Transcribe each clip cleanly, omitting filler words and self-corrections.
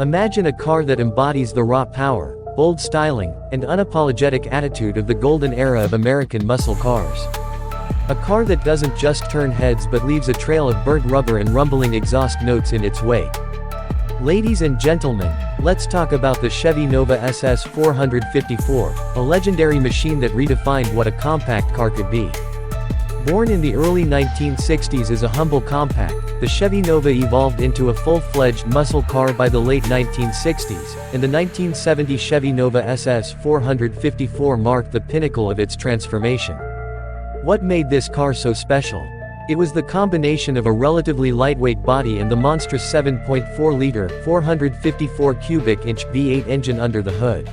Imagine a car that embodies the raw power, bold styling, and unapologetic attitude of the golden era of American muscle cars. A car that doesn't just turn heads but leaves a trail of burnt rubber and rumbling exhaust notes in its wake. Ladies and gentlemen, let's talk about the Chevy Nova SS 454, a legendary machine that redefined what a compact car could be. Born in the early 1960s as a humble compact, the Chevy Nova evolved into a full-fledged muscle car by the late 1960s, and the 1970 Chevy Nova SS 454 marked the pinnacle of its transformation. What made this car so special? It was the combination of a relatively lightweight body and the monstrous 7.4-liter, 454-cubic-inch V8 engine under the hood.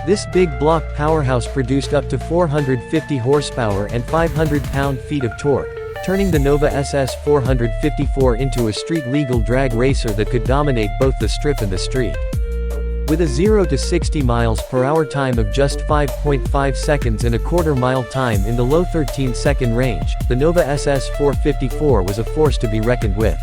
This big block powerhouse produced up to 450 horsepower and 500 pound-feet of torque, turning the Nova SS 454 into a street-legal drag racer that could dominate both the strip and the street. With a 0 to 60 miles per hour time of just 5.5 seconds and a quarter-mile time in the low 13-second range, the Nova SS 454 was a force to be reckoned with.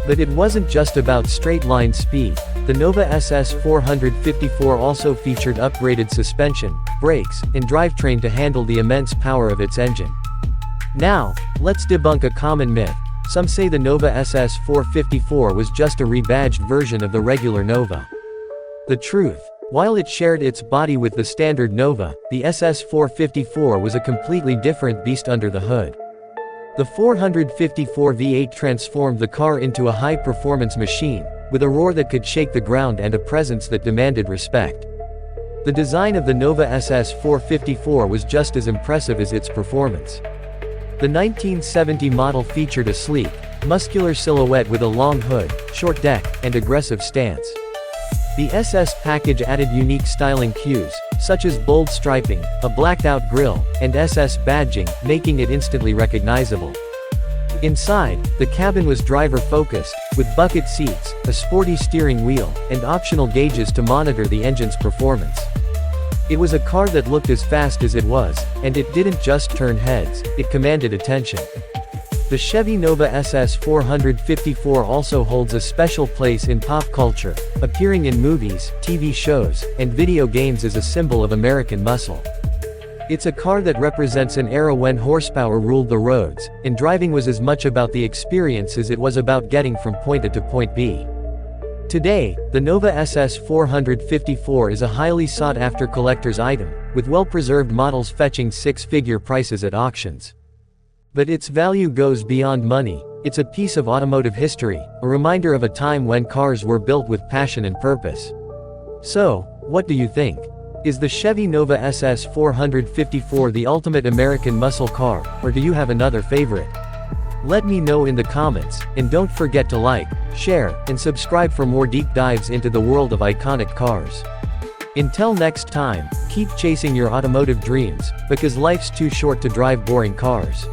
But it wasn't just about straight-line speed. The Nova SS 454 also featured upgraded suspension, brakes, and drivetrain to handle the immense power of its engine. Now, let's debunk a common myth. Some say the Nova SS 454 was just a rebadged version of the regular Nova. The truth: while it shared its body with the standard Nova, the SS 454 was a completely different beast under the hood. The 454 V8 transformed the car into a high-performance machine, with a roar that could shake the ground and a presence that demanded respect. The design of the Nova SS 454 was just as impressive as its performance. The 1970 model featured a sleek, muscular silhouette with a long hood, short deck, and aggressive stance. The SS package added unique styling cues, such as bold striping, a blacked-out grille, and SS badging, making it instantly recognizable. Inside, the cabin was driver-focused, with bucket seats, a sporty steering wheel, and optional gauges to monitor the engine's performance. It was a car that looked as fast as it was, and it didn't just turn heads, it commanded attention. The Chevy Nova SS 454 also holds a special place in pop culture, appearing in movies, TV shows, and video games as a symbol of American muscle. It's a car that represents an era when horsepower ruled the roads, and driving was as much about the experience as it was about getting from point A to point B. Today, the Nova SS 454 is a highly sought-after collector's item, with well-preserved models fetching six-figure prices at auctions. But its value goes beyond money. It's a piece of automotive history, a reminder of a time when cars were built with passion and purpose. So, what do you think? Is the Chevy Nova SS 454 the ultimate American muscle car, or do you have another favorite? Let me know in the comments, and don't forget to like, share, and subscribe for more deep dives into the world of iconic cars. Until next time, keep chasing your automotive dreams, because life's too short to drive boring cars.